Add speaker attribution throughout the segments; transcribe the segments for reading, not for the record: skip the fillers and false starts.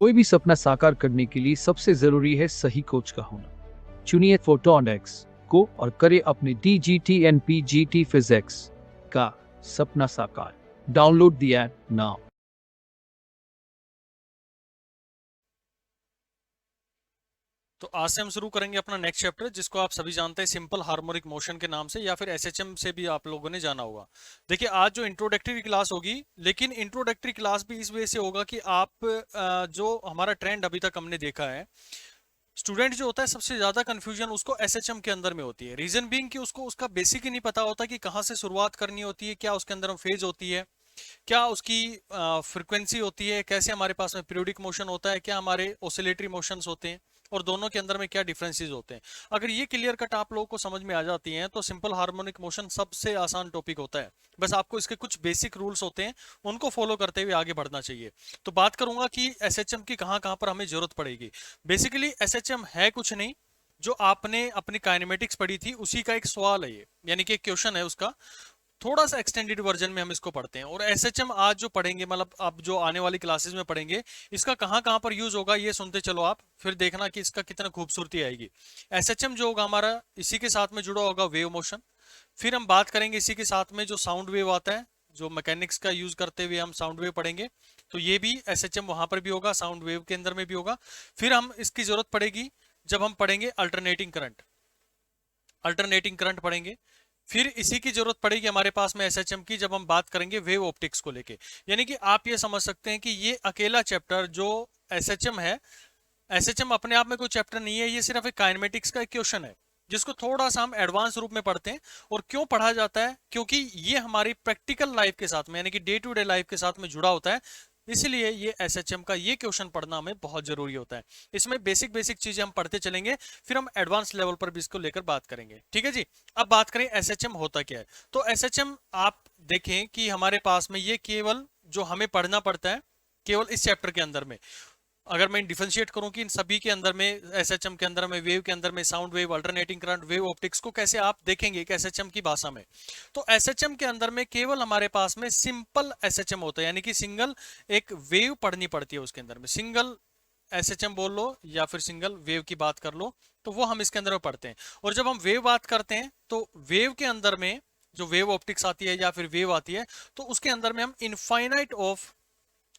Speaker 1: कोई भी सपना साकार करने के लिए सबसे जरूरी है सही कोच का होना। चुनिए फोटोनिक्स को और करें अपने DGT-NPGT फिजिक्स का सपना साकार। Download the app now.
Speaker 2: तो आज से हम शुरू करेंगे अपना नेक्स्ट चैप्टर, जिसको आप सभी जानते हैं सिंपल हार्मोनिक मोशन के नाम से, या फिर एसएचएम से भी आप लोगों ने जाना होगा। देखिए, आज जो इंट्रोडक्टरी क्लास होगी, लेकिन इंट्रोडक्टरी क्लास भी इस वजह से होगा कि आप जो हमारा ट्रेंड अभी तक हमने देखा है, स्टूडेंट जो होता है सबसे ज्यादा कंफ्यूजन उसको एसएचएम के अंदर में होती है। रीजन बीइंग कि उसको उसका बेसिक ही नहीं पता होता कि कहाँ से शुरुआत करनी होती है, क्या उसके अंदर फेज होती है, क्या उसकी फ्रिक्वेंसी होती है, कैसे हमारे पास में पीरियोडिक मोशन होता है, क्या हमारे ऑसिलेटरी मोशंस होते हैं, और दोनों के अंदर में क्या डिफरेंसेस होते हैं। अगर ये क्लियर कट आप लोगों को समझ में आ जाती हैं तो सिंपल हार्मोनिक मोशन सबसे आसान टॉपिक होता है। बस आपको इसके कुछ बेसिक रूल्स होते हैं, उनको फॉलो करते हुए आगे बढ़ना चाहिए। तो बात करूंगा कि एसएचएम की कहाँ कहाँ पर हमें जरूरत पड़ेगी। बेसिकली एसएचएम है कुछ नहीं, जो आपने अपनी काइनेमेटिक्स पढ़ी थी उसी का एक सवाल है ये, यानी कि एक क्वेश्चन है उसका। थोड़ा सा एक्सटेंडेड वर्जन में हम इसको पढ़ते हैं। और एसएचएम आज जो पढ़ेंगे, मतलब आप जो आने वाली क्लासेस में पढ़ेंगे, इसका कहाँ कहाँ पर यूज होगा ये सुनते चलो आप, फिर देखना कि इसका कितना खूबसूरती आएगी। एसएचएम जो होगा हमारा, इसी के साथ में जुड़ा होगा वेव मोशन। फिर हम बात करेंगे इसी के साथ में जो साउंड वेव आता है, जो मैकेनिक्स का यूज करते हुए हम साउंड वेव पढ़ेंगे, तो ये भी एसएचएम वहां पर भी होगा, साउंड वेव के अंदर में भी होगा। फिर हम इसकी जरूरत पड़ेगी जब हम पढ़ेंगे अल्टरनेटिंग करंट, अल्टरनेटिंग करंट पढ़ेंगे। फिर इसी की जरूरत पड़ेगी हमारे पास में एसएचएम की जब हम बात करेंगे वेव ऑप्टिक्स को लेके। यानी कि आप ये समझ सकते हैं कि ये अकेला चैप्टर जो एसएचएम है, एसएचएम अपने आप में कोई चैप्टर नहीं है, ये सिर्फ एक काइनेमेटिक्स का एक क्वेश्चन है, जिसको थोड़ा सा हम एडवांस रूप में पढ़ते हैं। और क्यों पढ़ा जाता है, क्योंकि ये हमारी प्रैक्टिकल लाइफ के साथ में, यानी कि डे टू डे लाइफ के साथ में जुड़ा होता है। इसलिए ये एसएचएम का ये क्वेश्चन पढ़ना हमें बहुत जरूरी होता है। इसमें बेसिक बेसिक चीजें हम पढ़ते चलेंगे, फिर हम एडवांस लेवल पर भी इसको लेकर बात करेंगे। ठीक है जी। अब बात करें एसएचएम होता क्या है। तो एसएचएम आप देखें कि हमारे पास में ये केवल जो हमें पढ़ना पड़ता है केवल इस चैप्टर के अंदर में, अगर मैं डिफरेंशिएट करूं कि इन सभी के अंदर में, एसएचएम के अंदर में, वेव के अंदर में, sound wave, alternating current, wave optics को कैसे आप देखेंगे एक एसएचएम की भाषा में। तो एसएचएम के अंदर में केवल हमारे पास में सिंपल एसएचएम होता है, यानी कि सिंगल एक वेव पढ़नी पड़ती है उसके अंदर में। सिंगल एसएचएम बोल लो या फिर सिंगल वेव की बात कर लो, तो वो हम इसके अंदर में पढ़ते हैं। और जब हम वेव बात करते हैं तो वेव के अंदर में जो वेव ऑप्टिक्स आती है या फिर वेव आती है, तो उसके अंदर में हम इनफाइनाइट ऑफ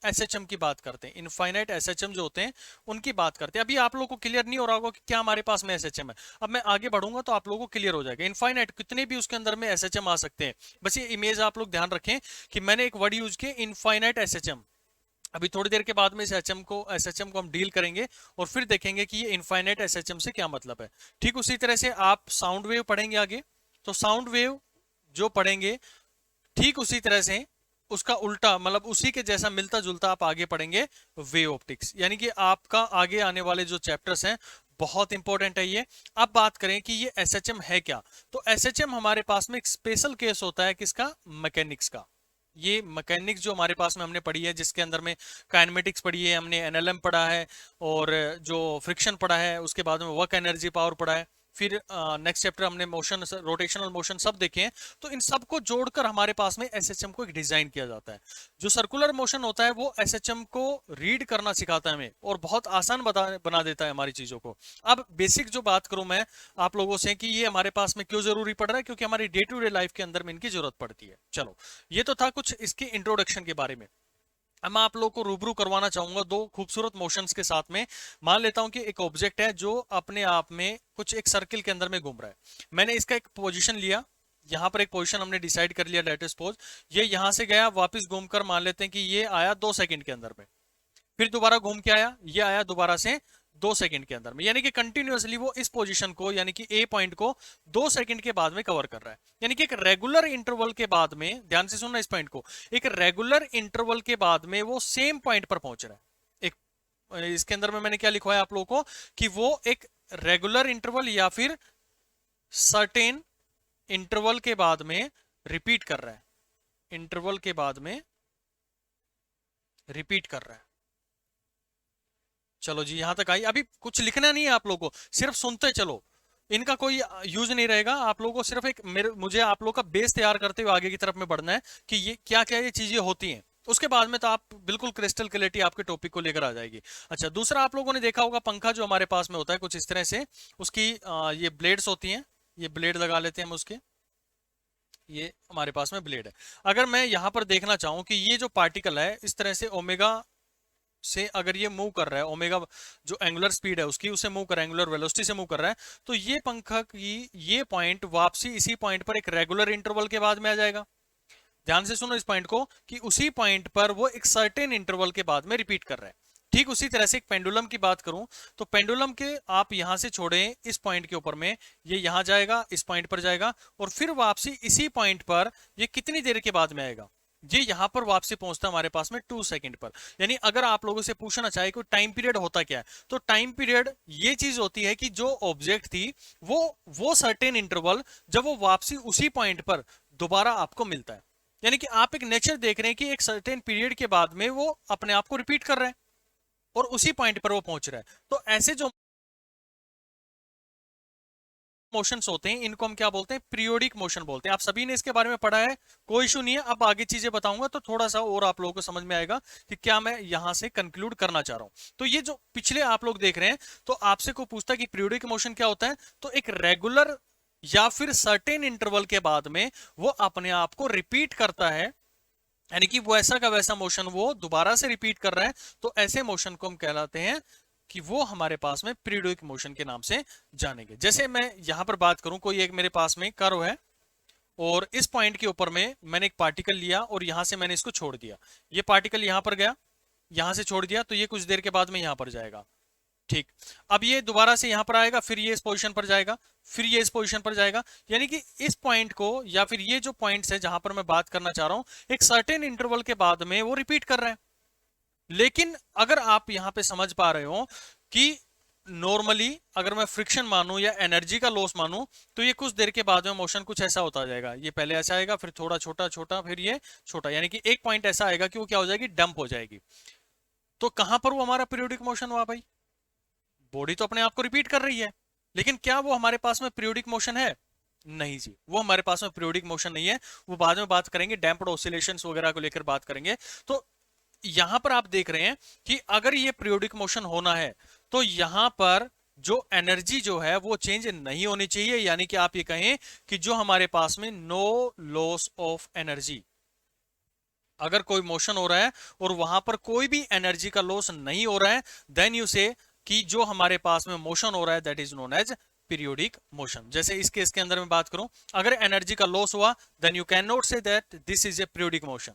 Speaker 2: एसएचएम की बात करते हैं। इनफाइनाइट एसएचएम जो होते हैं उनकी बात करते हैं। अभी आप लोगों को क्लियर नहीं हो रहा होगा कि क्या हमारे पास में एसएचएम है। अब मैं आगे बढ़ूंगा तो आप लोगों को क्लियर हो जाएगा। इनफाइनाइट कितने भी उसके अंदर में एसएचएम आ सकते हैं। बस ये इमेज आप लोग ध्यान रखें कि मैंने एक वर्ड यूज किया, इनफाइनाइट एसएचएम। अभी थोड़ी देर के बाद में इस एसएचएम को हम डील करेंगे और फिर देखेंगे कि ये इनफाइनाइट एसएचएम से क्या मतलब है। ठीक उसी तरह से आप साउंड वेव पढ़ेंगे आगे, तो साउंड वेव जो पढ़ेंगे, ठीक उसी तरह से उसका उल्टा, मतलब उसी के जैसा मिलता जुलता आप आगे पढ़ेंगे वेव ऑप्टिक्स। यानी कि आपका आगे आने वाले जो चैप्टर्स हैं बहुत इंपॉर्टेंट है ये। अब बात करें कि ये एसएचएम है क्या, तो एसएचएम हमारे पास में एक स्पेशल केस होता है किसका, मैकेनिक्स का। ये मैकेनिक्स जो हमारे पास में हमने पढ़ी है, जिसके अंदर में काइनेमेटिक्स पढ़ी है हमने, एनएलएम पढ़ा है, और जो फ्रिक्शन पढ़ा है, उसके बाद में वर्क एनर्जी पावर पढ़ा है, फिर नेक्स्ट चैप्टर हमने मोशन, रोटेशनल मोशन सब देखे हैं। तो इन सबको जोड़कर हमारे पास में एसएचएम को एक डिजाइन किया जाता है। जो सर्कुलर मोशन होता है वो एसएचएम को रीड करना सिखाता है हमें, और बहुत आसान बना देता है हमारी चीजों को। अब बेसिक जो बात करूं मैं आप लोगों से कि ये हमारे पास में क्यों जरूरी पड़ रहा है, क्योंकि हमारी डे टू डे लाइफ के अंदर में इनकी जरूरत पड़ती है। चलो, ये तो था कुछ इसके इंट्रोडक्शन के बारे में। अब मैं आप लोगों को रूबरू करवाना चाहूंगा दो खूबसूरत मोशंस के साथ में। मान लेता हूं कि एक ऑब्जेक्ट है जो अपने आप में कुछ एक सर्किल के अंदर में घूम रहा है। मैंने इसका एक पोजीशन लिया, यहां पर एक पोजीशन हमने डिसाइड कर लिया, लेट अस सपोज ये यहां से गया, वापस घूमकर मान लेते हैं कि ये आया 2 सेकंड के अंदर में, फिर दोबारा घूम के आया, ये आया दोबारा से 2 सेकंड के अंदर में। यानी कि कंटिन्यूअसली वो इस पोजीशन को, यानी कि ए पॉइंट को 2 सेकंड के बाद में कवर कर रहा है। यानी कि एक रेगुलर इंटरवल के बाद में, ध्यान से सुनना इस पॉइंट को, एक रेगुलर इंटरवल के बाद में वो सेम पॉइंट पर पहुंच रहा है। एक इसके अंदर में मैंने क्या लिखवाया आप लोगों को कि वो एक रेगुलर इंटरवल या फिर सर्टेन इंटरवल के बाद में रिपीट कर रहा है, इंटरवल के बाद में रिपीट कर रहा है। चलो जी, यहां तक आई। अभी कुछ लिखना नहीं है आप लोगों को, सिर्फ सुनते चलो, इनका कोई यूज नहीं रहेगा। आप लोगों को सिर्फ एक मुझे आप लोगों का बेस तैयार करते हुए आगे की तरफ में बढ़ना है कि ये क्या क्या ये चीजें होती हैं। उसके बाद में तो आप बिल्कुल क्रिस्टल क्लैरिटी आपके टॉपिक को लेकर आ जाएगी। अच्छा, दूसरा आप लोगों ने देखा होगा पंखा जो हमारे पास में होता है कुछ इस तरह से, उसकी ये ब्लेड्स होती हैं, ये ब्लेड लगा लेते हैं हम उसके, ये हमारे पास में ब्लेड है। अगर मैं यहाँ पर देखना चाहूँ कि ये जो पार्टिकल है इस तरह से ओमेगा से अगर ये मूव कर रहा है, ओमेगा जो एंगुलर स्पीड है उसकी, उसे मूव कर रहा है, एंगुलर वेलोसिटी से मूव कर रहा है, तो ये पंखा की ये पॉइंट वापसी इसी पॉइंट पर एक रेगुलर इंटरवल के बाद में आ जाएगा। ध्यान से सुनो इस पॉइंट को कि उसी पॉइंट पर वो एक सर्टेन इंटरवल के बाद में रिपीट कर रहा है। ठीक उसी तरह से एक पेंडुलम की बात करूं तो पेंडुलम के आप यहां से छोड़ें इस पॉइंट के ऊपर में, ये यहां जाएगा, इस पॉइंट पर जाएगा और फिर वापसी इसी पॉइंट पर ये कितनी देर के बाद में आएगा, ये यहां पर वापसी पहुंचता है हमारे पास में 2 सेकंड पर। यानी अगर आप लोगों से पूछना चाहे कि टाइम पीरियड होता क्या है, तो टाइम पीरियड ये चीज होती है कि जो ऑब्जेक्ट थी वो सर्टेन इंटरवल जब वो वापसी उसी पॉइंट पर दोबारा आपको मिलता है। यानी कि आप एक नेचर देख रहे हैं कि एक सर्टेन पीरियड के बाद में वो अपने आप को रिपीट कर रहा है और उसी पॉइंट पर वो पहुंच रहा है। तो ऐसे जो मोशंस होते हैं इनको हम क्या बोलते हैं, पीरियोडिक मोशन बोलते हैं। आप सभी ने इसके बारे में पढ़ा है, कोई इशू नहीं है। अब आगे चीजें बताऊंगा तो थोड़ा सा और आप लोगों को समझ में आएगा कि क्या मैं यहां से कंक्लूड करना चाह रहा हूं। तो ये जो पिछले आप लोग देख रहे हैं, तो आपसे को पूछता है कि पीरियोडिक मोशन क्या होता है, तो एक रेगुलर या फिर सर्टेन इंटरवल के बाद में वो अपने आप को रिपीट करता है, यानी कि वैसा का वैसा मोशन वो दोबारा से रिपीट कर रहा है। तो ऐसे मोशन को हम कहलाते हैं कि वो हमारे पास में पीरियोडिक मोशन के नाम से जानेंगे। जैसे मैं यहां पर बात करूं, कोई एक मेरे पास में कर्व है और इस पॉइंट के ऊपर में मैंने एक पार्टिकल लिया और यहां से मैंने इसको छोड़ दिया, ये पार्टिकल यहां पर गया, यहां से छोड़ दिया, तो ये कुछ देर के बाद में यहां पर जाएगा। ठीक, अब ये दोबारा से यहां पर आएगा, फिर ये इस पोजीशन पर जाएगा, फिर ये इस पोजीशन पर जाएगा। यानी कि इस पॉइंट को या फिर ये जो पॉइंट्स है जहां पर मैं बात करना चाह रहा हूं, एक सर्टेन इंटरवल के बाद में वो रिपीट कर रहा है। लेकिन अगर आप यहां पे समझ पा रहे हो कि नॉर्मली अगर मैं फ्रिक्शन मानूं या एनर्जी का लॉस मानूं, तो ये कुछ देर के बाद में मोशन कुछ ऐसा होता जाएगा, ये पहले ऐसा आएगा, फिर थोड़ा छोटा छोटा, फिर ये छोटा, यानी कि एक पॉइंट ऐसा आएगा कि वो क्या हो जाएगी, डंप हो जाएगी। तो कहां पर वो हमारा पीरियोडिक मोशन हुआ भाई, बॉडी तो अपने आप को रिपीट कर रही है, लेकिन क्या वो हमारे पास में पीरियोडिक मोशन है, नहीं जी, वो हमारे पास में पीरियोडिक मोशन नहीं है। वो बाद में बात करेंगे, डैम्प्ड ऑसिलेशंस वगैरह को लेकर बात करेंगे। तो यहां पर आप देख रहे हैं कि अगर ये पीरियोडिक मोशन होना है तो यहां पर जो एनर्जी जो है वो चेंज नहीं होनी चाहिए, यानी कि आप ये कहें कि जो हमारे पास में नो लॉस ऑफ एनर्जी, अगर कोई मोशन हो रहा है और वहां पर कोई भी एनर्जी का लॉस नहीं हो रहा है, देन यू से कि जो हमारे पास में मोशन हो रहा है that is known as periodic motion. जैसे इस केस के अंदर मैं बात करूं, अगर एनर्जी का लॉस हुआ then you can not say that this is a periodic motion.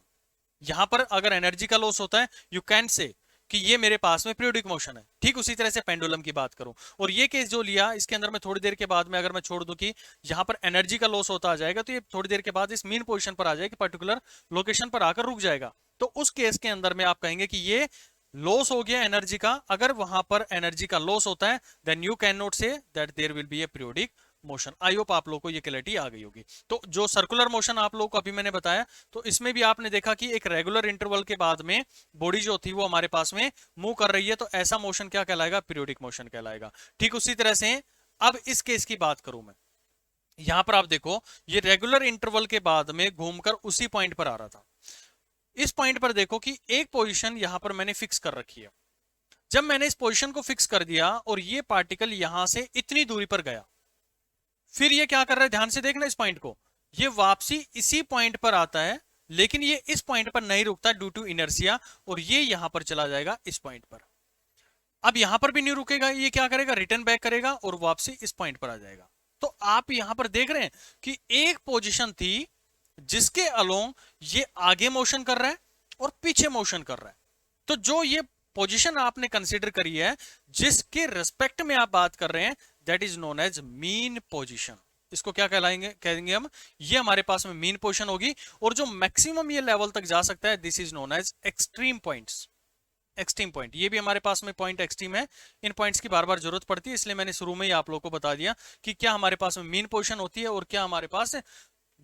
Speaker 2: यहां पर अगर एनर्जी का लॉस होता है यू कैन से कि ये मेरे पास में पीरियोडिक मोशन है। ठीक उसी तरह से पेंडुलम की बात करूं और ये केस जो लिया, इसके अंदर में थोड़ी देर के बाद में अगर मैं छोड़ दूं कि यहां पर एनर्जी का लॉस होता आ जाएगा, तो ये थोड़ी देर के बाद इस मीन पोजीशन पर आ जाएगा, पर्टिकुलर लोकेशन पर आकर रुक जाएगा। तो उस केस के अंदर में आप कहेंगे कि ये लॉस हो गया एनर्जी का। अगर वहां पर एनर्जी का लॉस होता है then you can not say that there will be a periodic motion. I hope आप लोगों को ये क्लैरिटी आ गई होगी। तो जो सर्कुलर मोशन आप लोगों को अभी मैंने बताया, तो इसमें भी आपने देखा कि एक रेगुलर इंटरवल के बाद में बॉडी जो थी वो हमारे पास में मूव कर रही है, तो ऐसा मोशन क्या कहलाएगा, पीरियोडिक मोशन कहलाएगा। ठीक उसी तरह से अब इस केस की बात करूं मैं, यहां पर आप देखो ये रेगुलर इंटरवल के बाद में घूमकर उसी पॉइंट पर आ रहा था। इस पॉइंट पर देखो कि एक पोजीशन यहां पर मैंने फिक्स कर रखी है। जब मैंने इस पोजीशन को फिक्स कर दिया और ये पार्टिकल यहां से इतनी दूरी पर गया, फिर ये क्या कर रहा है, ध्यान से देखना इस पॉइंट को, ये वापसी इसी पॉइंट पर आता है, लेकिन ये इस पॉइंट पर नहीं रुकता ड्यू टू इनर्शिया, और ये यहां पर चला जाएगा इस पॉइंट पर। अब यहां पर भी नहीं रुकेगा, ये क्या करेगा, रिटर्न बैक करेगा और वापसी इस पॉइंट पर आ जाएगा। तो आप यहां पर देख रहे हैं कि एक पोजीशन थी जिसके अलोंग ये आगे मोशन कर रहा है और पीछे मोशन कर रहा है। तो जो ये पोजीशन आपने कंसीडर करी है, जिसके रिस्पेक्ट में आप बात कर रहे हैं, that is known as mean position. इसको क्या कहलाएंगे, कहेंगे हम, ये हमारे पास में मीन पोजीशन होगी। और जो मैक्सिमम ये लेवल तक जा सकता है, this is known as extreme points. Extreme point, ये भी हमारे पास में पॉइंट एक्सट्रीम है। इन पॉइंट्स की बार बार जरूरत पड़ती है, इसलिए मैंने शुरू में ही आप लोगों को बता दिया कि क्या हमारे पास में मीन पोजीशन होती है और क्या हमारे पास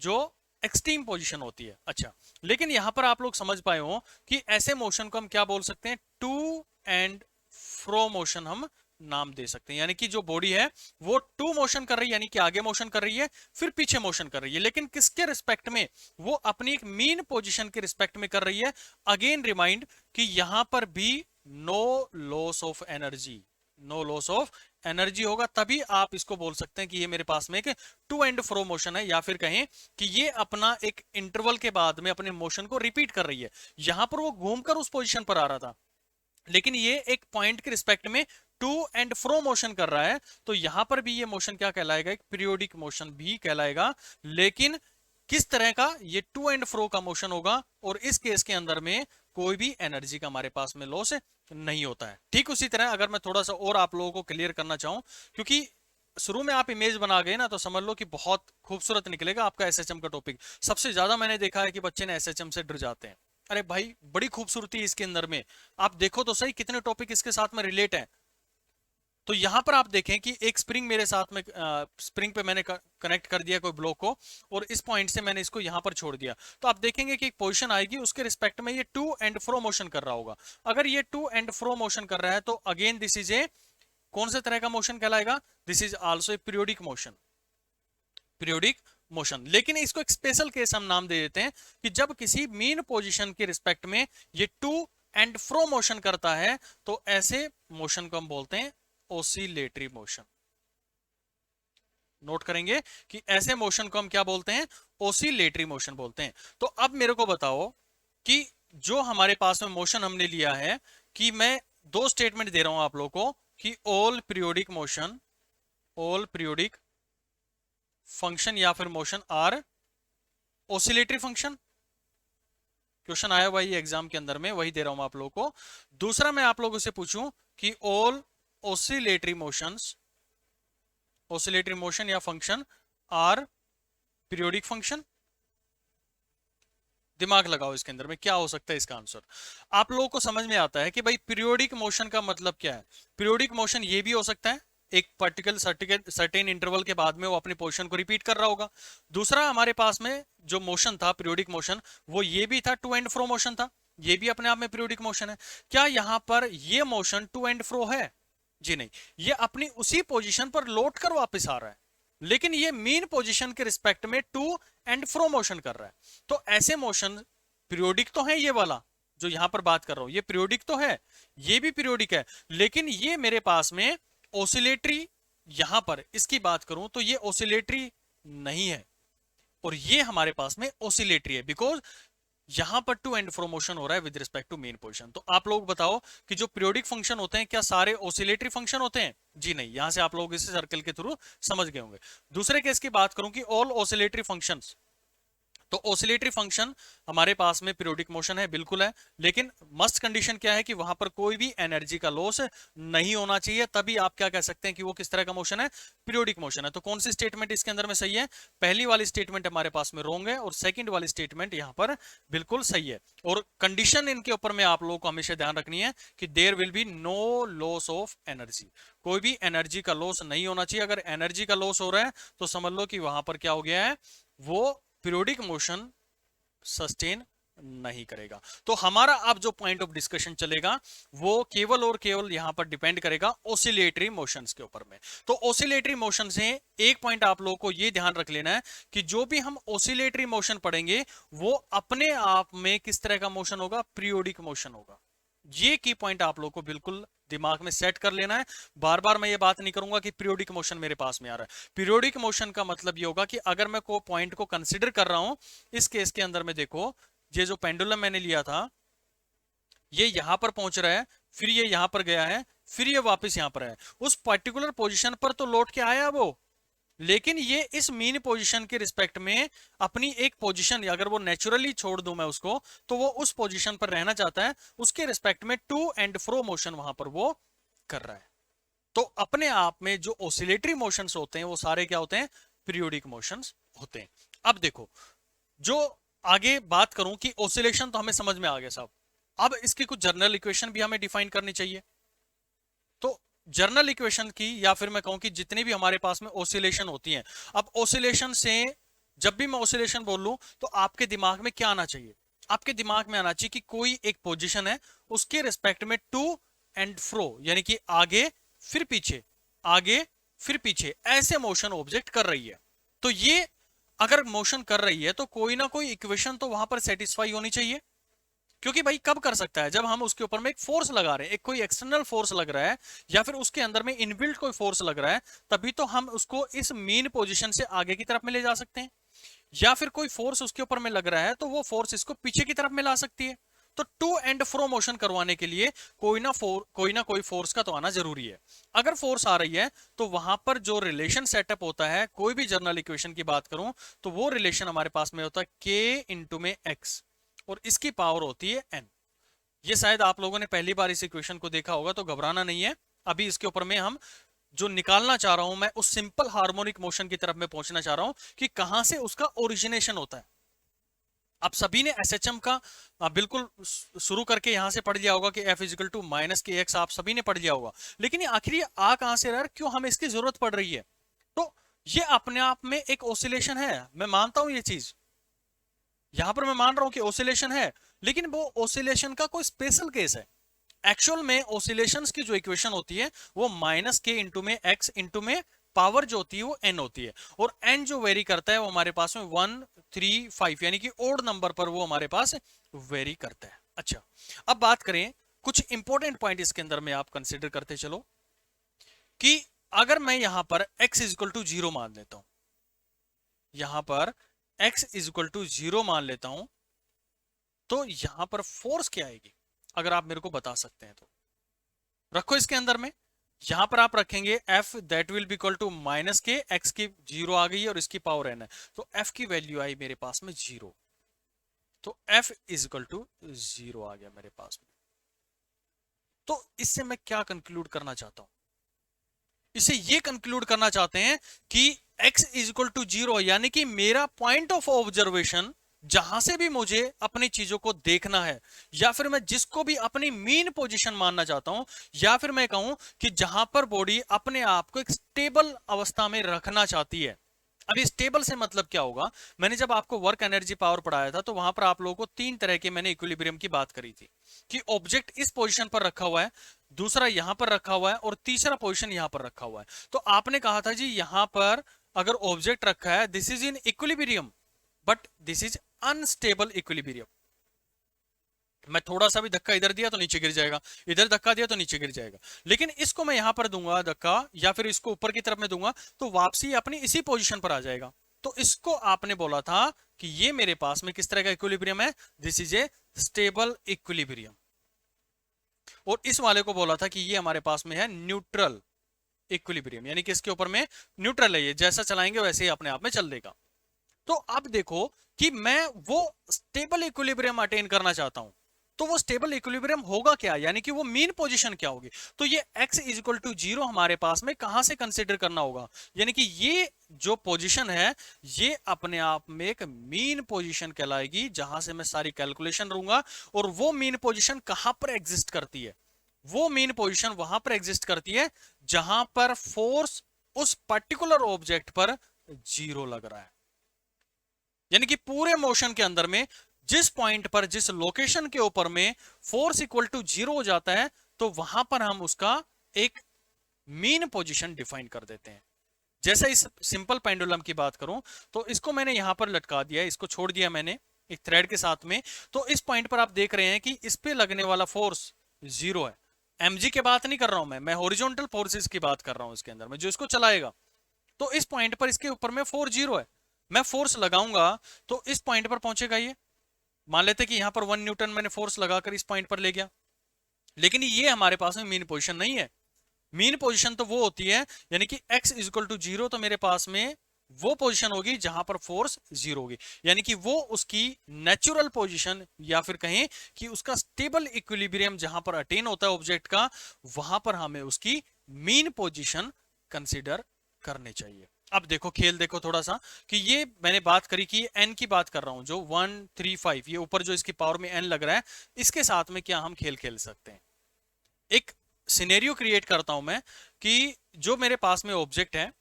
Speaker 2: जो एक्सट्रीम पोजीशन होती है। अच्छा, लेकिन यहां पर आप लोग समझ पाए हो कि ऐसे मोशन को हम क्या बोल सकते हैं, टू एंड फ्रो मोशन हम नाम दे सकते हैं। यानी कि जो बॉडी है वो टू मोशन कर रही है, यानी कि आगे मोशन कर रही है फिर पीछे मोशन कर रही है, लेकिन किसके रिस्पेक्ट में? वो अपनी एक मीन पोजीशन के रिस्पेक्ट में कर रही है। अगेन रिमाइंड कि यहां पर भी no loss of energy, no loss of energy होगा, तभी आप इसको बोल सकते हैं कि ये मेरे पास में एक टू एंड फ्रो मोशन है, या फिर कहें कि ये अपना एक इंटरवल के बाद में अपने मोशन को रिपीट कर रही है। यहां पर वो घूमकर उस पोजीशन पर आ रहा था, लेकिन ये एक पॉइंट के रिस्पेक्ट में टू एंड फ्रो मोशन कर रहा है, तो यहां पर भी ये मोशन क्या कहलाएगा? एक पीरियोडिक मोशन भी कहलाएगा। लेकिन किस तरह का? ये टू एंड फ्रो का मोशन होगा, और इस केस के अंदर में कोई भी एनर्जी का हमारे पास में लॉस नहीं होता है। ठीक उसी तरह अगर मैं थोड़ा सा और आप लोगों को क्लियर करना चाहूं, क्योंकि शुरू में आप इमेज बना गए ना, तो समझ लो कि बहुत खूबसूरत निकलेगा आपका एसएचएम का टॉपिक। सबसे ज्यादा मैंने देखा है कि बच्चे ने एसएचएम से डर जाते हैं। अरे भाई बड़ी खूबसूरती है इसके अंदर में, आप देखो तो सही कितने टॉपिक इसके साथ में रिलेट हैं। तो यहां पर आप देखें कि एक स्प्रिंग मेरे साथ में, स्प्रिंग पे मैंने कनेक्ट कर दिया कोई ब्लॉक को, और इस पॉइंट से मैंने इसको यहां पर छोड़ दिया, तो आप देखेंगे कि एक पोजीशन आएगी, उसके रिस्पेक्ट में ये टू एंड फ्रो मोशन कर रहा होगा। अगर ये टू एंड फ्रो मोशन कर रहा है तो अगेन दिस इज ए कौन से तरह का मोशन कहलाएगा? This is also a periodic motion, periodic motion. लेकिन इसको एक स्पेशल केस हम नाम दे देते हैं कि जब किसी मीन पोजीशन के रिस्पेक्ट में ये टू एंड फ्रो मोशन करता है, तो ऐसे मोशन को हम बोलते हैं ओसिलेटरी मोशन। नोट करेंगे कि ऐसे मोशन को हम क्या बोलते हैं? ओसिलेटरी मोशन बोलते हैं। तो अब मेरे को बताओ कि जो हमारे पास में मोशन हमने लिया है, कि मैं दो स्टेटमेंट दे रहा हूं आप लोगों को कि all periodic motion, all periodic function या फिर motion are oscillatory function. Question आया हुआ है एग्जाम के अंदर में, वही दे रहा हूं आप लोगों को। दूसरा मैं आप लोगों से पूछूं कि all oscillatory motions, oscillatory motion या फंक्शन आर पीरियोडिक फंक्शन। दिमाग लगाओ इसके अंदर में क्या हो सकता है इसका आंसर। आप लोगों को समझ में आता है कि भाई पीरियोडिक मोशन का मतलब क्या है? पीरियोडिक मोशन ये भी हो सकता है एक पर्टिकुलर सर्टेन इंटरवल के बाद में वो अपनी पोजीशन को रिपीट कर रहा होगा। दूसरा हमारे पास में जो मोशन था पीरियोडिक मोशन, वो ये भी था टू एंड फ्रो मोशन था, ये भी अपने आप में पीरियोडिक मोशन है। क्या यहां पर ये मोशन टू एंड फ्रो है? जी नहीं, ये अपनी उसी पोजीशन पर लौट कर वापस आ रहा है, लेकिन ये मीन पोजीशन के रिस्पेक्ट में टू एंड फ्रो मोशन कर रहा है। तो ऐसे मोशन पीरियोडिक तो है, ये वाला जो यहां पर बात कर रहा हूं ये पीरियोडिक तो है, ये भी पीरियोडिक है, लेकिन ये मेरे पास में ओसिलेटरी, यहां पर इसकी बात करूं तो ये ओसिलेटरी नहीं है, और ये हमारे पास में ओसिलेटरी है, बिकॉज यहां पर टू एंड फ्रो मोशन हो रहा है with respect to mean position. तो आप लोग बताओ कि जो पीरियोडिक फंक्शन होते हैं क्या सारे ओसिलेटरी फंक्शन होते हैं? जी नहीं। यहां से आप लोग इस सर्कल के थ्रू समझ गए होंगे। दूसरे केस की बात करूं कि ऑल ओसिलेटरी फंक्शंस, तो ओसिलेटरी फंक्शन हमारे पास में पीरियोडिक मोशन है, बिल्कुल है, लेकिन मस्ट कंडीशन क्या है कि वहां पर कोई भी एनर्जी का लॉस नहीं होना चाहिए, तभी आप क्या कह सकते हैं कि वो किस तरह का मोशन है? पीरियोडिक मोशन है। तो कौन सी स्टेटमेंट इसके अंदर में सही है? पहली वाली स्टेटमेंट हमारे पास में रॉन्ग है, और सेकंड वाली स्टेटमेंट यहां पर बिल्कुल सही है। और कंडीशन इनके ऊपर में आप लोगों को हमेशा ध्यान रखनी है कि there will be no loss of energy, कोई भी एनर्जी का लॉस नहीं होना चाहिए। अगर एनर्जी का लॉस हो रहा है तो समझ लो कि वहां पर क्या हो गया है, वो पीरियोडिक मोशन सस्टेन नहीं करेगा। तो हमारा अब जो पॉइंट ऑफ डिस्कशन चलेगा वो केवल और केवल यहां पर डिपेंड करेगा ओसिलेटरी मोशंस के ऊपर में। तो ओसिलेटरी मोशन से एक पॉइंट आप लोगों को ये ध्यान रख लेना है कि जो भी हम ओसिलेटरी मोशन पढ़ेंगे वो अपने आप में किस तरह का मोशन होगा? पीरियोडिक मोशन होगा। ये की पॉइंट आप लोगों को बिल्कुल दिमाग में सेट कर लेना है। बार बार मैं ये बात नहीं करूंगा कि पीरियोडिक मोशन मेरे पास में आ रहा है। पीरियोडिक मोशन का मतलब ये होगा कि अगर मैं को पॉइंट को कंसीडर कर रहा हूं, इस केस के अंदर में देखो ये जो पेंडुलम मैंने लिया था ये यहां पर पहुंच रहा है, फिर ये यहां पर गया है, फिर ये वापस यहां पर है, उस पर्टिकुलर पोजीशन पर तो लौट के आया वो, लेकिन ये इस मीन पोजीशन के रिस्पेक्ट में अपनी एक पोजीशन, अगर वो नेचुरली छोड़ दूं मैं उसको, तो वो उस पोजीशन पर रहना चाहता है, उसके रिस्पेक्ट में टू एंड फ्रो मोशन वहां पर वो कर रहा है। तो अपने आप में जो ओसिलेटरी मोशंस होते हैं वो सारे क्या होते हैं? पीरियोडिक मोशंस होते हैं। अब देखो, जो आगे बात करूं कि ओसिलेशन तो हमें समझ में आ गया साहब, अब इसकी कुछ जनरल इक्वेशन भी हमें डिफाइन करनी चाहिए। तो जनरल इक्वेशन की, या फिर मैं कहूं कि जितनी भी हमारे पास में ओसिलेशन होती हैं, अब ओसिलेशन से जब भी मैं ओसिलेशन बोल लूं तो आपके दिमाग में क्या आना चाहिए? आपके दिमाग में आना चाहिए कि कोई एक पोजीशन है, उसके रिस्पेक्ट में टू एंड फ्रो, यानी कि आगे फिर पीछे, आगे फिर पीछे, ऐसे मोशन ऑब्जेक्ट कर रही है। तो ये अगर मोशन कर रही है तो कोई ना कोई इक्वेशन तो वहां पर सेटिस्फाई होनी चाहिए, क्योंकि भाई कब कर सकता है, जब हम उसके ऊपर में एक फोर्स लगा रहे हैं, एक कोई एक्सटर्नल फोर्स लग रहा है या फिर उसके अंदर में इनबिल्ट कोई फोर्स लग रहा है, तभी तो हम उसको इस मीन पोजीशन से आगे की तरफ में ले जा सकते हैं। या फिर कोई फोर्स उसके ऊपर में लग रहा है तो वो फोर्स इसको पीछे की तरफ में ला सकती है। तो टू एंड फ्रो मोशन करवाने के लिए कोई ना कोई फोर्स का तो आना जरूरी है। अगर फोर्स आ रही है तो वहां पर जो रिलेशन सेटअप होता है, कोई भी जर्नल इक्वेशन की बात करूं तो वो रिलेशन हमारे पास में होता है k इंटू में x, और इसकी पावर होती है n। ये शायद आप लोगों ने पहली बार इस इक्वेशन को देखा होगा, तो घबराना नहीं है। अभी इसके ऊपर में हम जो निकालना चाह रहा हूं, मैं उस सिंपल हार्मोनिक मोशन की तरफ में पहुंचना चाह रहा हूं कि कहां से उसका ओरिजिनेशन होता है। आप सभी ने एसएचएम का बिल्कुल शुरू करके यहां से पढ़ लिया होगा कि F is equal to minus K x, आप सभी ने पढ़ लिया होगा। लेकिन ये आखिर ये आ कहां से रहा है, क्यों हमें इसकी जरूरत पड़ रही है? तो ये अपने आप में एक ऑसिलेशन है, मैं मानता हूं ये चीज, यहां पर मैं मान रहा हूं कि ऑसिलेशन है, लेकिन वो ऑसिलेशन का कोई स्पेशल केस है। एक्चुअल में ऑसिलेशंस की जो इक्वेशन होती है वो माइनस के इंटू में एक्स इंटू में पावर जो होती है वो एन होती है, और एन जो वेरी करता है वो हमारे पास में 1 3 5 यानी कि ओड नंबर पर वो हमारे पास वेरी करता है। अच्छा, अब बात करें कुछ इंपॉर्टेंट पॉइंट इसके अंदर में आप कंसिडर करते चलो कि अगर मैं यहां पर x इक्वल टू 0 मान लेता हूं, यहां पर x इक्वल टू 0 मान लेता हूं, तो यहां पर फोर्स क्या आएगी अगर आप मेरे को बता सकते हैं तो रखो इसके अंदर में। यहां पर आप रखेंगे F that will be equal to minus K, X की 0 आ गई है और इसकी पावर n है, तो F की वैल्यू आई मेरे पास में 0, तो F इज इक्वल टू 0 आ गया मेरे पास में। तो इससे मैं क्या कंक्लूड करना चाहता हूं, इसे ये कंक्लूड करना चाहते हैं कि x इज इक्वल टू 0 यानी कि मेरा पॉइंट ऑफ ऑब्जर्वेशन, जहां से भी मुझे अपनी चीजों को देखना है, या फिर मैं जिसको भी अपनी मीन पोजीशन मानना चाहता हूं, या फिर मैं कहूं कि जहां पर बॉडी अपने आप को एक स्टेबल अवस्था में रखना चाहती है। अभी स्टेबल से मतलब क्या होगा, मैंने जब आपको वर्क एनर्जी पावर पढ़ाया था तो वहां पर आप लोगों को तीन तरह के मैंने इक्विलिब्रियम की बात करी थी कि ऑब्जेक्ट इस पोजीशन पर रखा हुआ है, दूसरा यहां पर रखा हुआ है, और तीसरा पोजीशन यहां पर रखा हुआ है। तो आपने कहा था जी यहां पर अगर ऑब्जेक्ट रखा है this is in equilibrium, but this is unstable equilibrium. मैं थोड़ा सा भी धक्का इधर दिया तो नीचे गिर जाएगा, इधर धक्का दिया तो नीचे गिर जाएगा, लेकिन इसको मैं यहां पर दूंगा धक्का, या फिर इसको ऊपर की तरफ में दूंगा तो वापसी अपनी इसी पोजीशन पर आ जाएगा। तो इसको आपने बोला था कि ये मेरे पास में किस तरह का इक्विलिब्रियम है, this is A stable equilibrium. और इस वाले को बोला था कि ये हमारे पास में है न्यूट्रल इक्विलिब्रियम, यानी कि इसके ऊपर में न्यूट्रल है, ये जैसा चलाएंगे वैसे ही अपने आप में चल देगा। तो अब देखो कि मैं वो स्टेबल इक्विलिब्रियम अटेन करना चाहता हूं, तो वो स्टेबल इक्विलिब्रियम होगा क्या, यानी कि वो मीन पोजीशन क्या होगी। तो ये x इज इक्वल टू 0 हमारे पास में कहां से कंसीडर करना होगा, यानी कि ये जो पोजीशन है ये अपने आप में एक मीन पोजीशन कहलाएगी, जहां से मैं सारी कैलकुलेशन लूंगा। और वो मीन पोजीशन कहां पर एग्जिस्ट करती है, वो मीन पोजीशन वहां पर एग्जिस्ट करती है जहां पर फोर्स उस पर्टिकुलर ऑब्जेक्ट पर 0 लग रहा है। यानी कि पूरे मोशन के अंदर में जिस पॉइंट पर, जिस लोकेशन के ऊपर में फोर्स इक्वल टू 0 हो जाता है, तो वहां पर हम उसका एक मीन पोजीशन डिफाइन कर देते हैं। जैसे इस सिंपल पेंडुलम की बात करूं तो इसको मैंने यहां पर लटका दिया, इसको छोड़ दिया मैंने एक थ्रेड के साथ में, तो इस पॉइंट पर आप देख रहे हैं कि इस पे लगने वाला फोर्स 0 है। mg की बात नहीं कर रहा हूं मैं हॉरिजॉन्टल फोर्सेस की बात कर रहा हूं इसके अंदर में, जो इसको चलाएगा। तो इस पॉइंट पर इसके ऊपर में फोर्स 0 है, मैं फोर्स लगाऊंगा तो इस पॉइंट पर पहुंचेगा ये। मान लेते कि यहां पर 1 न्यूटन मैंने फोर्स लगाकर इस पॉइंट पर ले गया, लेकिन ये हमारे पास में मीन पोजीशन नहीं है। मीन पोजीशन तो वो होती है, यानी कि x इज इक्वल टू 0, तो मेरे पास में वो पोजीशन होगी जहां पर फोर्स 0 होगी, यानी कि वो उसकी नेचुरल पोजीशन, या फिर कहें कि उसका स्टेबल इक्विलिब्रियम जहां पर अटेन होता है ऑब्जेक्ट का, वहां पर हमें उसकी मीन पोजीशन कंसीडर करनी चाहिए। अब देखो खेल देखो थोड़ा सा कि ये मैंने बात करी कि n की बात कर रहा हूं, जो 1 3 5 ये ऊपर जो इसकी पावर में n लग रहा है, इसके साथ में क्या हम खेल खेल सकते हैं। एक सिनेरियो क्रिएट करता हूं मैं कि जो मेरे पास में ऑब्जेक्ट है,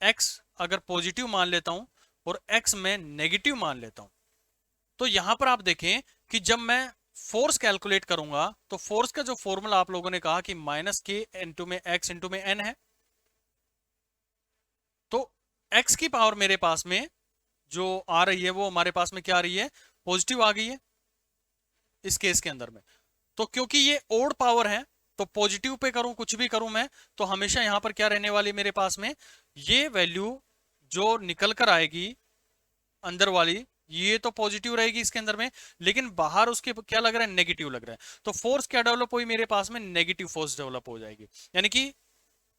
Speaker 2: x अगर पॉजिटिव मान लेता हूं और x मैं नेगेटिव मान लेता हूं, तो यहां पर आप देखें कि जब मैं फोर्स कैलकुलेट करूंगा तो फोर्स का जो फॉर्मूला आप लोगों ने कहा कि -k इंटू में x इंटू में n है, तो x की पावर मेरे पास में जो आ रही है वो हमारे पास में क्या आ रही है, पॉजिटिव आ गई है इस केस के अंदर में। तो क्योंकि ये ओड पावर है तो पॉजिटिव पे करूं कुछ भी करूं मैं, तो हमेशा यहां पर क्या रहने वाली मेरे पास में, ये वैल्यू जो निकल कर आएगी अंदर वाली, ये तो पॉजिटिव रहेगी इसके अंदर में, लेकिन बाहर उसके क्या लग रहा है, नेगेटिव लग रहा है। तो फोर्स क्या डेवलप हुई मेरे पास में, नेगेटिव फोर्स डेवलप हो जाएगी। यानी कि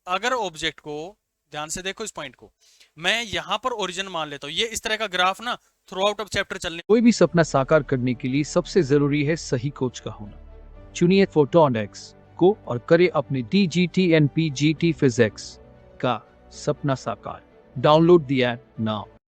Speaker 2: अगर ऑब्जेक्ट को, ध्यान से देखो इस पॉइंट को, मैं यहां पर ओरिजिन मान लेता हूं, ये इस तरह का ग्राफ ना थ्रू आउट ऑफ चैप्टर चलने।
Speaker 1: कोई भी सपना साकार करने के लिए सबसे जरूरी है सही कोच का होना। चुनिए फोटोन एक्स को और करे अपने DGT NPGT फिजिक्स का सपना साकार। Download the app now.